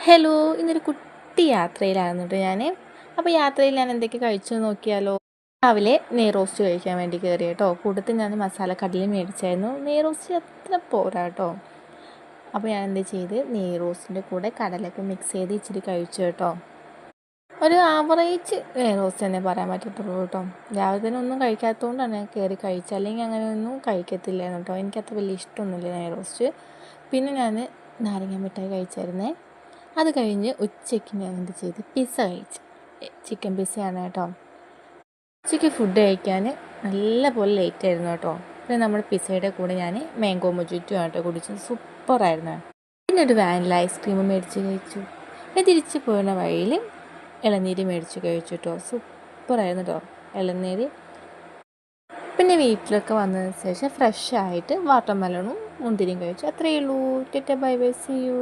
Hello, ഇന്നൊരു കുട്ടി യാത്രയിലായിരുന്നു കേട്ടോ ഞാൻ. അപ്പോൾ യാത്രയിൽ ഞാൻ എന്തൊക്കെ കഴിച്ചു നോക്കിയാലോ. രാവിലെ നെയ് റോസ്റ്റ് കഴിക്കാൻ വേണ്ടി കയറി കേട്ടോ. കൂട്ടത്തിൽ ഞാൻ മസാല കടലയും മേടിച്ചായിരുന്നു. നെയ് റോസ്റ്റ് അത്ര പോരാ കേട്ടോ. അപ്പോൾ ഞാൻ എന്ത് ചെയ്ത് നെയ് റോസ്റ്റിൻ്റെ കൂടെ കടലൊക്കെ മിക്സ് ചെയ്ത് ഇച്ചിരി കഴിച്ചു കേട്ടോ. ഒരു ആവറേജ് നെയ് റോസ്റ്റ് തന്നെ പറയാൻ പറ്റത്തുള്ളൂ കേട്ടോ. രാവിലെ തന്നെ ഒന്നും കഴിക്കാത്തതുകൊണ്ടാണ് ഞാൻ കയറി കഴിച്ചത്, അല്ലെങ്കിൽ അങ്ങനെയൊന്നും കഴിക്കത്തില്ലായിരുന്നു കേട്ടോ. എനിക്കത്ര വലിയ ഇഷ്ടമൊന്നുമില്ല നെയ് റോസ്റ്റ്. പിന്നെ ഞാൻ നാരങ്ങ മിഠായി കഴിച്ചായിരുന്നേ. അത് കഴിഞ്ഞ് ഉച്ചയ്ക്ക് ഞാൻ എന്ത് ചെയ്ത് പിസ്സ കഴിച്ചു. ചിക്കൻ പിസ്സയാണ് കേട്ടോ. ഉച്ചയ്ക്ക് ഫുഡ് കഴിക്കാൻ നല്ല പോലെ ലേറ്റ് ആയിരുന്നു കേട്ടോ. പിന്നെ നമ്മൾ പിസ്സയുടെ കൂടെ ഞാൻ മാംഗോ മൊജിറ്റോ ആട്ടോ കുടിച്ചത്. സൂപ്പറായിരുന്നു. പിന്നെ ഒരു വാനില ഐസ്ക്രീം മേടിച്ച് കഴിച്ചു. പിന്നെ തിരിച്ച് പോകുന്ന വഴിയിൽ ഇളനീര് മേടിച്ച് കഴിച്ചു കേട്ടോ. സൂപ്പറായിരുന്നു കേട്ടോ ഇളനീര്. പിന്നെ വീട്ടിലൊക്കെ വന്നതിന് ശേഷം ഫ്രഷ് ആയിട്ട് വാട്ടർ മെലണും മുന്തിരിയും കഴിച്ചു. അത്രയേ ഉള്ളൂ. Tata bye bye, see U.